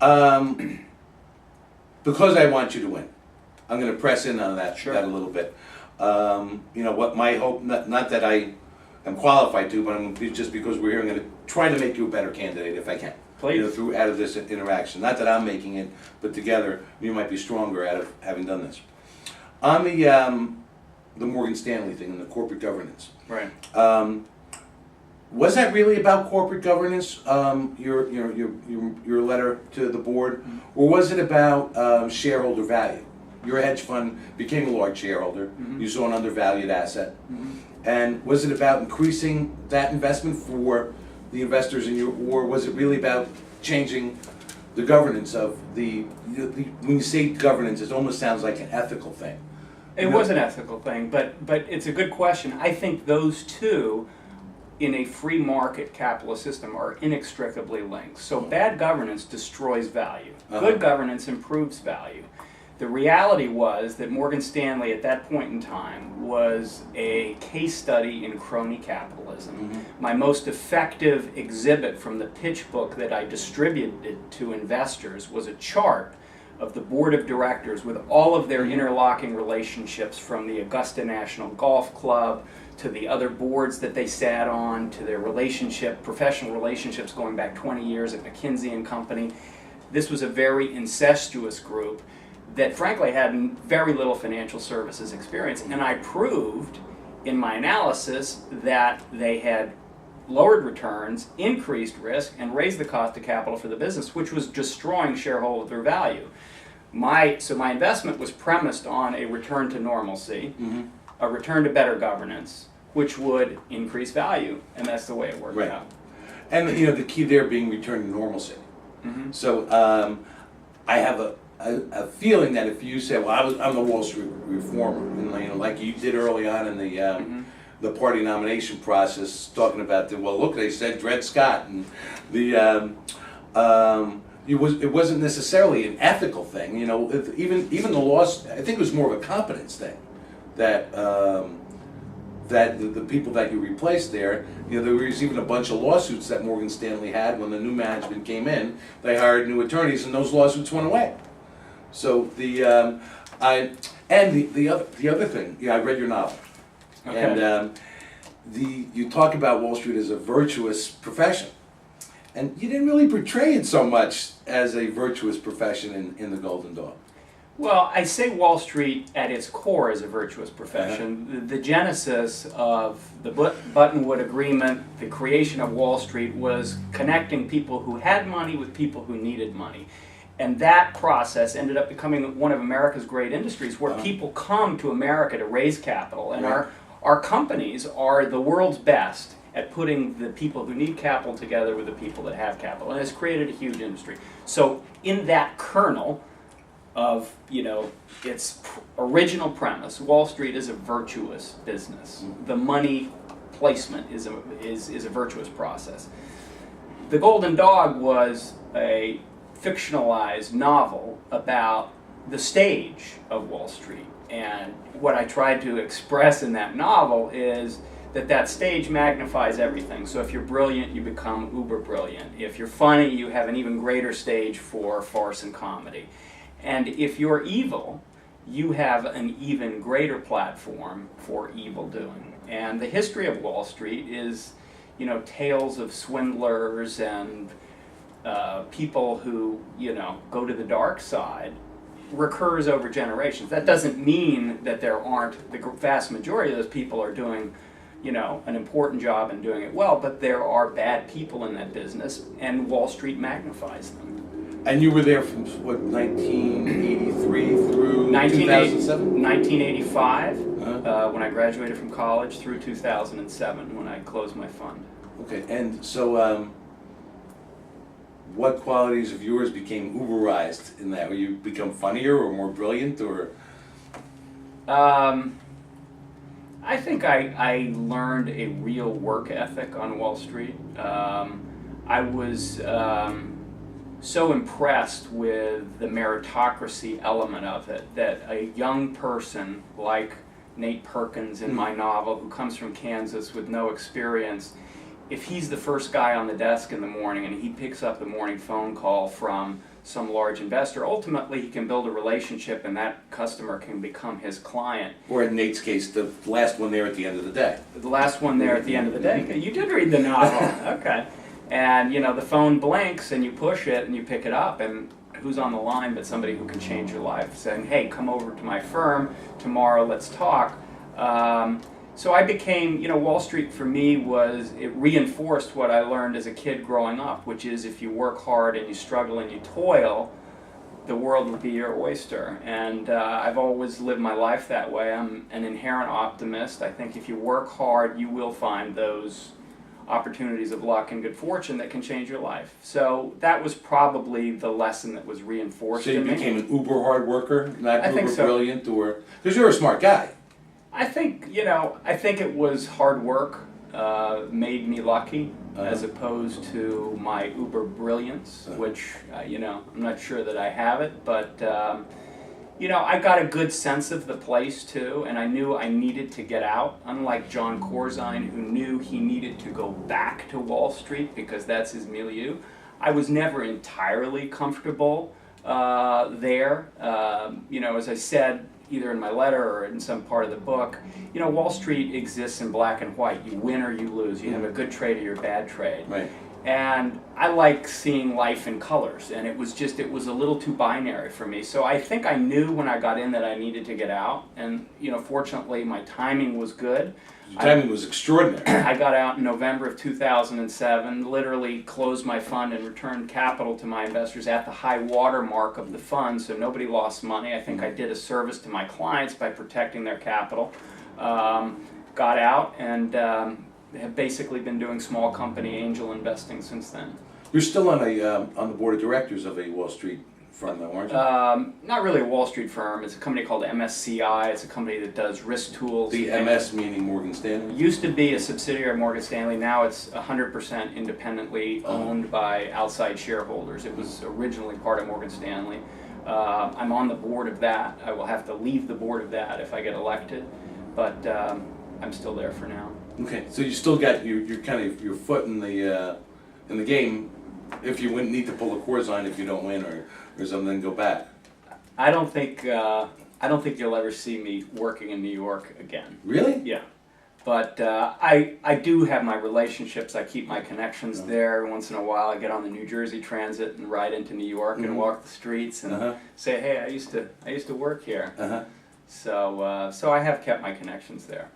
Um, because I want you to win, I'm going to press in on that, Sure. that a little bit. What my hope, not that I am qualified to, but just because we're here, I'm going to try to make you a better candidate if I can. Please. Through out of this interaction. Not that I'm making it, but together you might be stronger out of having done this. On the Morgan Stanley thing and the corporate governance. Right. Was that really about corporate governance? Your letter to the board, or was it about shareholder value? Your hedge fund became a large shareholder. Mm-hmm. You saw an undervalued asset, Mm-hmm. and was it about increasing that investment for the investors in your, or was it really about changing the governance of the when you say governance, it almost sounds like an ethical thing. It was an ethical thing, but it's a good question. I think those two, in a free market capitalist system, are inextricably linked. So bad governance destroys value. Good governance improves value. The reality was that Morgan Stanley at that point in time was a case study in crony capitalism. Mm-hmm. My most effective exhibit from the pitch book that I distributed to investors was a chart of the board of directors with all of their interlocking relationships, from the Augusta National Golf Club to the other boards that they sat on, to their professional relationships going back 20 years at McKinsey and Company. This was a very incestuous group that frankly had very little financial services experience, and I proved in my analysis that they had lowered returns, increased risk, and raised the cost of capital for the business, which was destroying shareholder value. So my investment was premised on a return to normalcy, a return to better governance, which would increase value, and that's the way it worked Right. out. And the key there being return to normalcy. Mm-hmm. So I have a feeling that if you say, well, I'm the Wall Street reformer, and like you did early on in the party nomination process, talking about look, they said Dred Scott, and it wasn't necessarily an ethical thing. Even the loss, I think it was more of a competence thing, that the people that you replaced there, there was even a bunch of lawsuits that Morgan Stanley had when the new management came in. They hired new attorneys, and those lawsuits went away. So the other thing, I read your novel, Okay. and you talk about Wall Street as a virtuous profession, and you didn't really portray it so much as a virtuous profession in the Golden Dawn. Well, I say Wall Street at its core is a virtuous profession. The genesis of the Buttonwood Agreement, the creation of Wall Street, was connecting people who had money with people who needed money. And that process ended up becoming one of America's great industries, where people come to America to raise capital. And our companies are the world's best at putting the people who need capital together with the people that have capital. And it's created a huge industry. So in that kernel of its original premise, Wall Street is a virtuous business. The money placement is a virtuous process. The Golden Dog was a fictionalized novel about the stage of Wall Street, and what I tried to express in that novel is that stage magnifies everything. So if you're brilliant, you become uber brilliant. If you're funny, you have an even greater stage for farce and comedy. And if you're evil, you have an even greater platform for evil doing. And the history of Wall Street is, tales of swindlers and people who, go to the dark side, recurs over generations. That doesn't mean that there aren't, the vast majority of those people are doing, an important job and doing it well, but there are bad people in that business, and Wall Street magnifies them. And you were there from, 1983 through 2007? 1985, when I graduated from college, through 2007, when I closed my fund. Okay, and so what qualities of yours became Uberized in that? Were you become funnier or more brilliant, or? I think I learned a real work ethic on Wall Street. I was so impressed with the meritocracy element of it that a young person like Nate Perkins in my novel, who comes from Kansas with no experience, if he's the first guy on the desk in the morning and he picks up the morning phone call from some large investor. Ultimately, he can build a relationship, and that customer can become his client. Or in Nate's case, the last one there at the end of the day. The last one there at the end of the day. You did read the novel. Okay. And, you know, the phone blinks, and you push it, and you pick it up, and who's on the line but somebody who can change your life, saying, hey, come over to my firm tomorrow, let's talk. So I became, you know, Wall Street for me it reinforced what I learned as a kid growing up, which is if you work hard and you struggle and you toil, the world will be your oyster. And I've always lived my life that way. I'm an inherent optimist. I think if you work hard, you will find those opportunities of luck and good fortune that can change your life. So that was probably the lesson that was reinforced So you in me. became an uber hard worker, not I think uber so. brilliant, or because you're a smart guy. I think, you know, I think it was hard work made me lucky as opposed to my uber brilliance, which, you know, I'm not sure that I have it, but, you know, I got a good sense of the place too, and I knew I needed to get out, unlike John Corzine, who knew he needed to go back to Wall Street because that's his milieu. I was never entirely comfortable there. You know, as I said, either in my letter or in some part of the book, you know, Wall Street exists in black and white. You win or you lose. You have a good trade or you're a bad trade. Right. And I like seeing life in colors, and it was a little too binary for me. So I think I knew when I got in that I needed to get out, and, you know, fortunately my timing was good. Your timing was extraordinary. I got out in November of 2007, literally closed my fund and returned capital to my investors at the high water mark of the fund, so nobody lost money. I think I did a service to my clients by protecting their capital. Got out and have basically been doing small company angel investing since then. You're still on the board of directors of a Wall Street firm, though, aren't you? Not really a Wall Street firm. It's a company called MSCI. It's a company that does risk tools. The MS meaning Morgan Stanley? Used to be a subsidiary of Morgan Stanley. Now it's 100% independently owned by outside shareholders. It was originally part of Morgan Stanley. I'm on the board of that. I will have to leave the board of that if I get elected, but I'm still there for now. Okay, so you still got your kind of your foot in the game. If you wouldn't need to pull a Corzine if you don't win or something, then go back. I don't think you'll ever see me working in New York again. Really? Yeah, but I do have my relationships. I keep my connections there. Every once in a while, I get on the New Jersey Transit and ride into New York and walk the streets and say, "Hey, I used to work here." So I have kept my connections there.